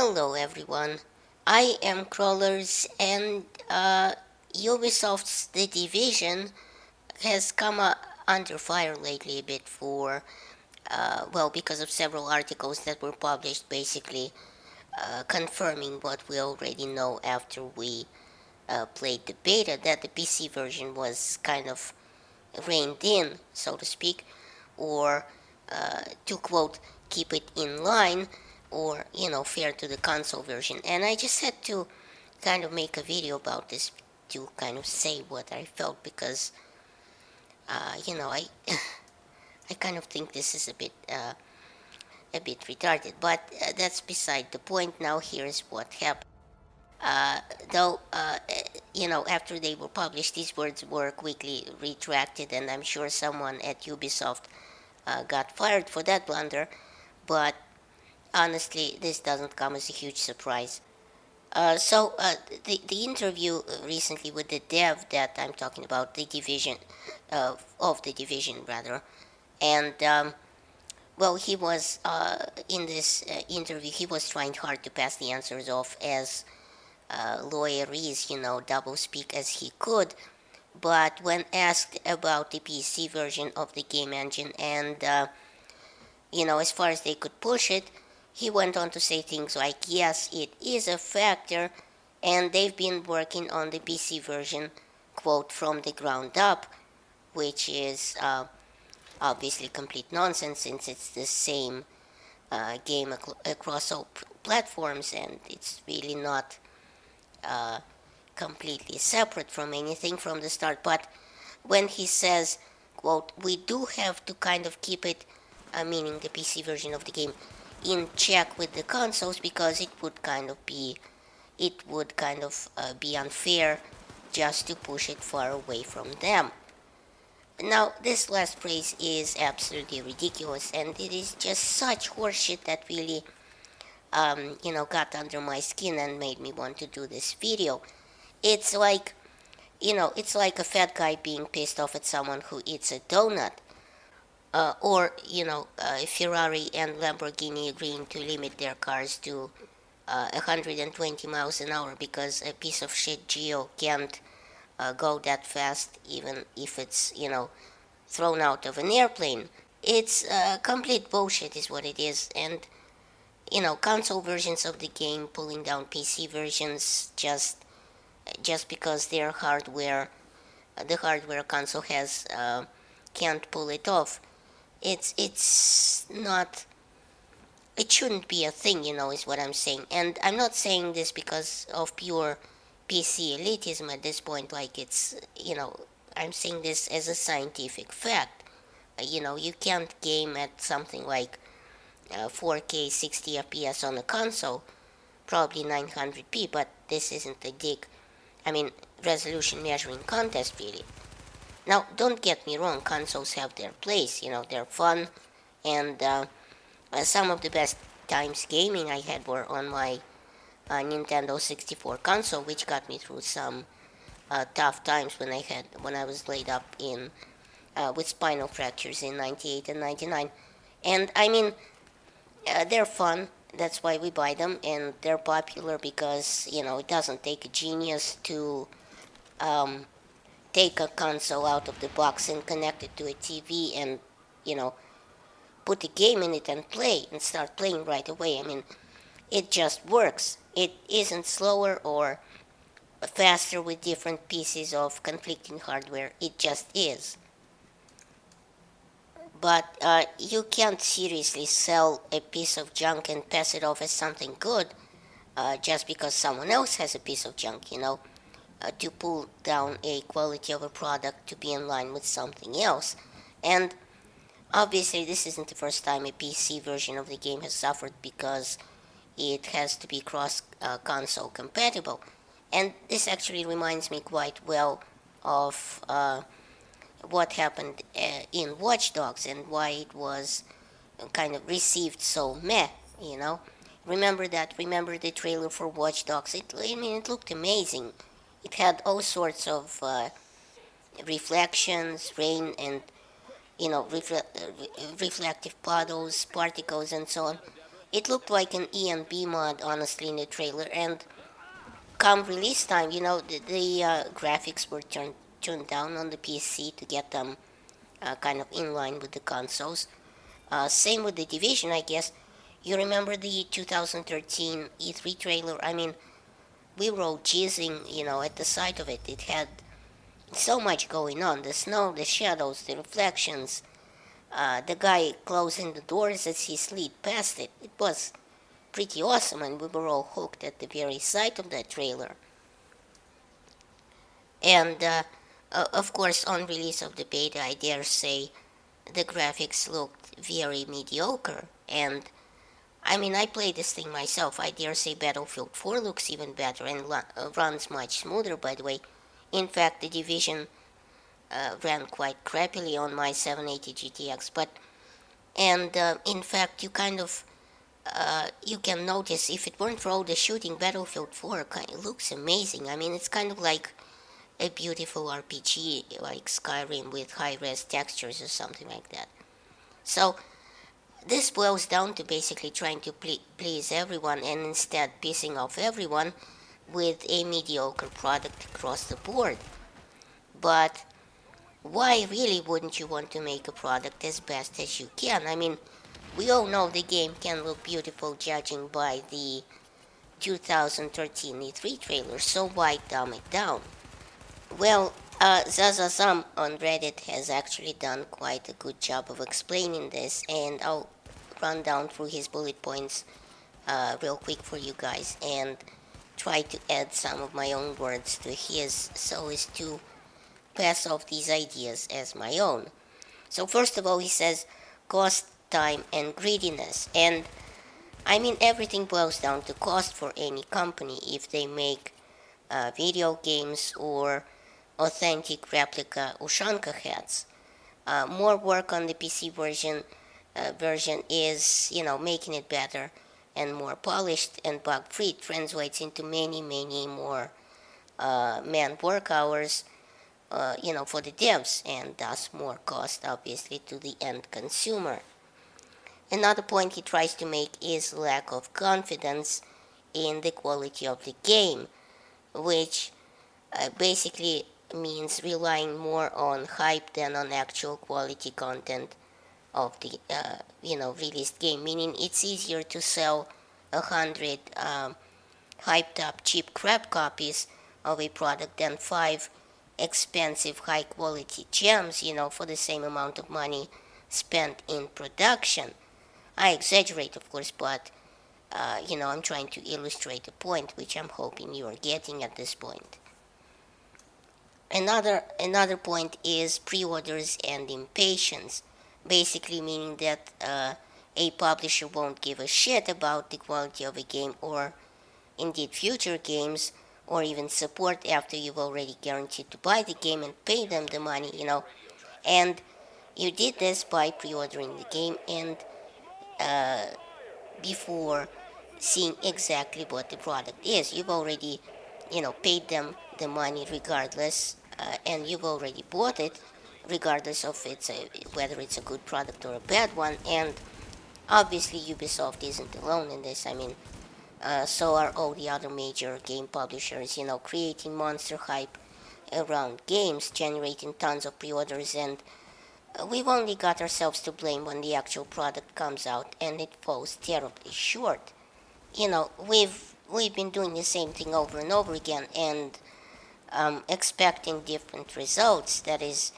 Hello everyone, I am Crawlers and Ubisoft's The Division has come under fire lately a bit because of several articles that were published basically confirming what we already know after we played the beta, that the PC version was kind of reined in, so to speak, or to quote, keep it in line, or fair to the console version. And I just had to kind of make a video about this to kind of say what I felt because I I kind of think this is a bit retarded, but that's beside the point. Now here's what happened. Uh, though, after they were published, these words were quickly retracted, and I'm sure someone at Ubisoft got fired for that blunder. But honestly, this doesn't come as a huge surprise. The interview recently with the dev that I'm talking about, the division, of the division rather, and he was in this interview. He was trying hard to pass the answers off as lawyerese, double speak as he could. But when asked about the PC version of the game engine and as far as they could push it, he went on to say things like, yes, it is a factor, and they've been working on the PC version, quote, from the ground up, which is obviously complete nonsense since it's the same game across all platforms and it's really not uh, completely separate from anything from the start. But when he says, quote, we do have to kind of keep it, meaning the PC version of the game, in check with the consoles because it would kind of be unfair just to push it far away from them. Now, this last phrase is absolutely ridiculous, and it is just such horseshit that really, got under my skin and made me want to do this video. It's like, it's like a fat guy being pissed off at someone who eats a donut. Or, Ferrari and Lamborghini agreeing to limit their cars to 120 miles an hour because a piece of shit Geo can't go that fast even if it's, thrown out of an airplane. It's complete bullshit is what it is. And, console versions of the game pulling down PC versions just because their hardware, the hardware console has, can't pull it off. It's not, it shouldn't be a thing, is what I'm saying. And I'm not saying this because of pure PC elitism at this point, like I'm saying this as a scientific fact. You can't game at something like 4K 60 FPS on a console, probably 900p, but this isn't a resolution measuring contest really. Now, don't get me wrong, consoles have their place, they're fun, and some of the best times gaming I had were on my Nintendo 64 console, which got me through some tough times when I was laid up in with spinal fractures in '98 and '99. And they're fun. That's why we buy them, and they're popular because it doesn't take a genius to um, take a console out of the box and connect it to a TV and you know put a game in it and play and start playing right away. It just works. It isn't slower or faster with different pieces of conflicting hardware. It just is. But you can't seriously sell a piece of junk and pass it off as something good just because someone else has a piece of junk, to pull down a quality of a product to be in line with something else. And obviously, this isn't the first time a PC version of the game has suffered because it has to be cross console compatible. And this actually reminds me quite well of what happened in Watch Dogs and why it was kind of received so meh, you know. Remember that? Remember the trailer for Watch Dogs? It looked amazing. It had all sorts of reflections, rain, and reflective puddles, particles, and so on. It looked like an ENB mod, honestly, in the trailer. And come release time, the graphics were turned down on the PC to get them kind of in line with the consoles. Same with the Division, I guess. You remember the 2013 E3 trailer? I mean, we were all cheesing, at the sight of it. It had so much going on: the snow, the shadows, the reflections, the guy closing the doors as he slid past it. It was pretty awesome, and we were all hooked at the very sight of that trailer. And of course, on release of the beta, I dare say the graphics looked very mediocre. And I mean, I played this thing myself. I dare say Battlefield 4 looks even better and runs much smoother, by the way. In fact, the Division ran quite crappily on my 780 GTX, but and in fact, you can notice if it weren't for all the shooting, Battlefield 4 kind of looks amazing. I mean, it's kind of like a beautiful RPG like Skyrim with high-res textures or something like that. So this boils down to basically trying to please everyone and instead pissing off everyone with a mediocre product across the board. But why really wouldn't you want to make a product as best as you can? I mean, we all know the game can look beautiful judging by the 2013 E3 trailer, so why dumb it down? Well, Zazazam on Reddit has actually done quite a good job of explaining this, and I'll run down through his bullet points real quick for you guys and try to add some of my own words to his so as to pass off these ideas as my own. So, first of all, he says cost, time, and greediness. And I mean, everything boils down to cost for any company if they make video games or authentic replica Ushanka heads. More work on the PC version is, making it better and more polished and bug-free translates into many, many more man work hours, for the devs, and thus more cost, obviously, to the end consumer. Another point he tries to make is lack of confidence in the quality of the game, which basically means relying more on hype than on actual quality content of the released game. Meaning it's easier to sell 100 hyped up cheap crap copies of a product than five expensive high quality gems, for the same amount of money spent in production. I exaggerate, of course, but I'm trying to illustrate a point which I'm hoping you are getting at this point. Another point is pre-orders and impatience, basically meaning that a publisher won't give a shit about the quality of a game or indeed future games or even support after you've already guaranteed to buy the game and pay them the money, And you did this by pre-ordering the game and uh, before seeing exactly what the product is. You've already, paid them the money regardless, and you've already bought it regardless of whether it's a good product or a bad one. And obviously, Ubisoft isn't alone in this. I mean, so are all the other major game publishers, creating monster hype around games, generating tons of pre-orders, and we've only got ourselves to blame when the actual product comes out and it falls terribly short. We've been doing the same thing over and over again and expecting different results. That is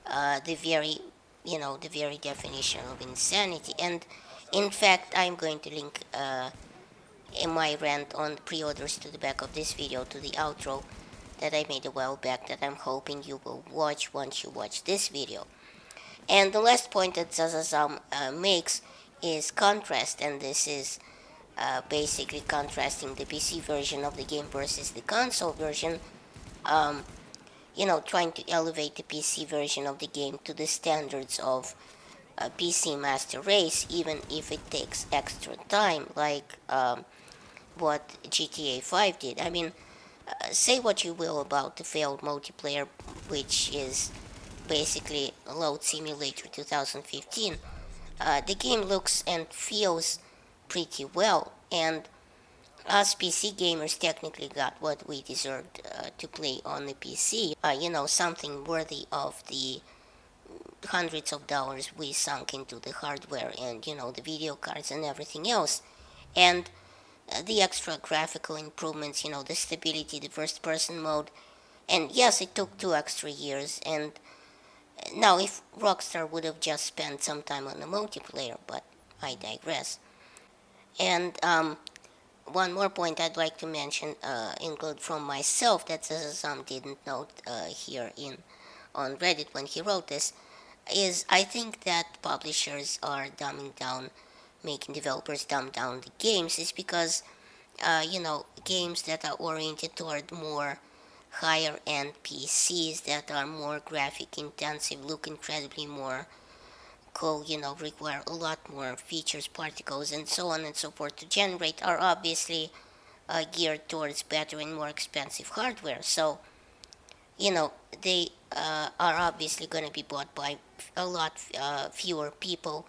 the very definition of insanity. And in fact, I'm going to link in my rant on pre-orders to the back of this video to the outro that I made a while back that I'm hoping you will watch once you watch this video. And the last point that Zazazam makes is contrast, and this is basically contrasting the PC version of the game versus the console version. Trying to elevate the PC version of the game to the standards of PC Master Race, even if it takes extra time, like what GTA 5 did. I mean, say what you will about the failed multiplayer, which is basically Load Simulator 2015. The game looks and feels pretty well. And us PC gamers technically got what we deserved to play on the PC. Something worthy of the hundreds of dollars we sunk into the hardware and, the video cards and everything else. And the extra graphical improvements, the stability, the first person mode. And yes, it took 2 extra years. And now, if Rockstar would have just spent some time on the multiplayer, but I digress. And one more point I'd like to mention, include from myself, that some didn't note here in on Reddit when he wrote this, is I think that publishers are dumbing down, making developers dumb down the games, is because games that are oriented toward more higher end PCs that are more graphic intensive, look incredibly more cool, require a lot more features, particles, and so on and so forth to generate, are obviously geared towards better and more expensive hardware. So, they are obviously going to be bought by a lot fewer people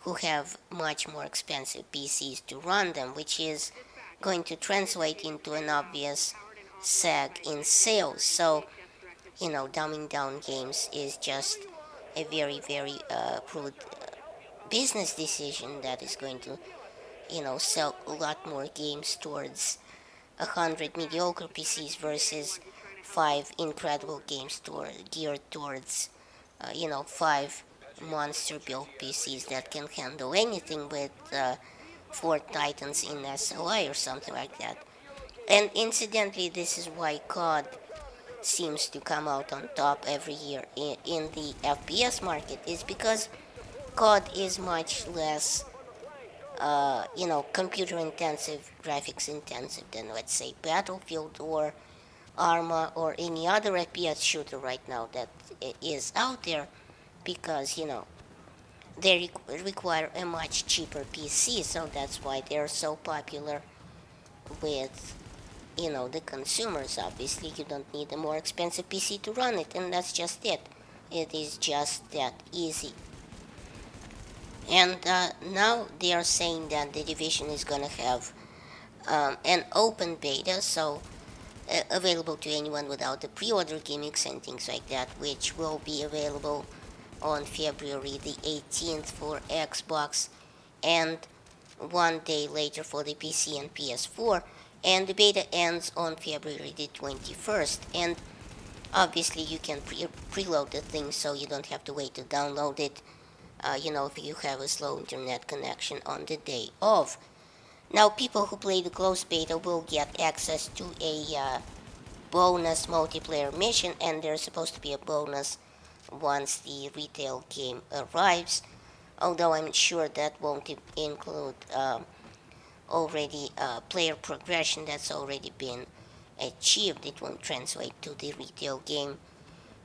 who have much more expensive PCs to run them, which is going to translate into an obvious sag in sales. So, dumbing down games is just a very, very prudent business decision that is going to, sell a lot more games towards 100 mediocre PCs versus five incredible games geared towards, five monster built PCs that can handle anything with four Titans in SLI or something like that. And incidentally, this is why COD seems to come out on top every year in the FPS market, is because COD is much less, computer intensive, graphics intensive than, let's say, Battlefield or Arma or any other FPS shooter right now that is out there, because, they require a much cheaper PC, so that's why they're so popular with, the consumers. Obviously, you don't need a more expensive PC to run it, and that's just it. It is just that easy. And now they are saying that the division is going to have an open beta, so available to anyone without the pre-order gimmicks and things like that, which will be available on February the 18th for Xbox and one day later for the PC and PS4. And the beta ends on February the 21st. And obviously, you can preload the thing so you don't have to wait to download it. If you have a slow internet connection on the day of. Now, people who play the closed beta will get access to a bonus multiplayer mission, and there's supposed to be a bonus once the retail game arrives. Although I'm sure that won't include already player progression that's already been achieved. It won't translate to the retail game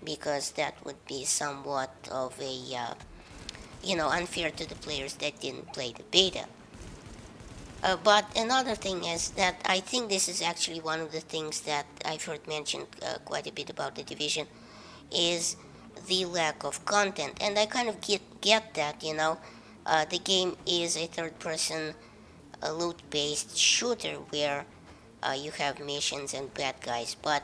because that would be somewhat of a unfair to the players that didn't play the beta. But another thing is that I think this is actually one of the things that I've heard mentioned quite a bit about the division, is the lack of content, and I kind of get that. The game is a third-person loot-based shooter where you have missions and bad guys, but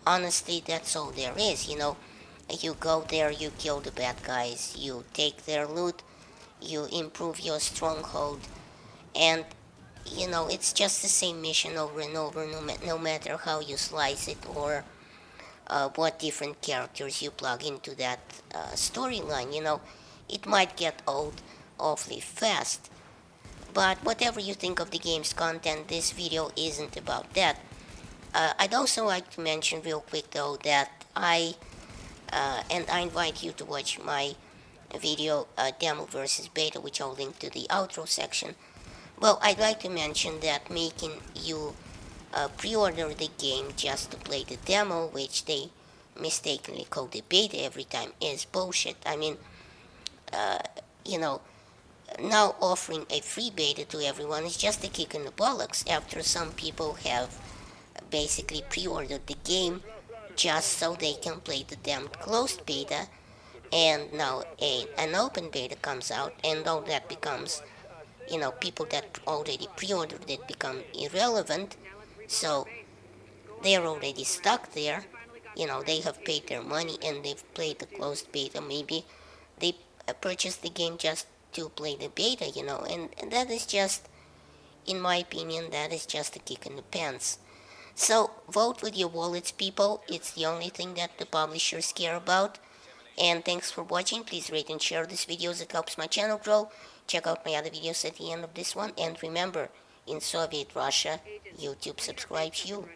honestly, that's all there is. You go there, you kill the bad guys, you take their loot, you improve your stronghold, and it's just the same mission over and over, no matter how you slice it or what different characters you plug into that storyline. It might get old awfully fast. But whatever you think of the game's content, this video isn't about that. I'd also like to mention real quick though that I invite you to watch my video demo versus beta, which I'll link to the outro section. Well, I'd like to mention that making you pre-order the game just to play the demo, which they mistakenly call the beta every time, is bullshit. I mean, uh, you know, now offering a free beta to everyone is just a kick in the bollocks after some people have basically pre-ordered the game just so they can play the damned closed beta, and now an open beta comes out, and all that becomes people that already pre-ordered it become irrelevant. So they're already stuck there. They have paid their money and they've played the closed beta. Maybe they purchased the game just to play the beta, and that is just, in my opinion, that is just a kick in the pants. So vote with your wallets, people. It's the only thing that the publishers care about. And thanks for watching. Please rate and share this video as it helps my channel grow. Check out my other videos at the end of this one. And remember, in Soviet Russia, YouTube subscribes you.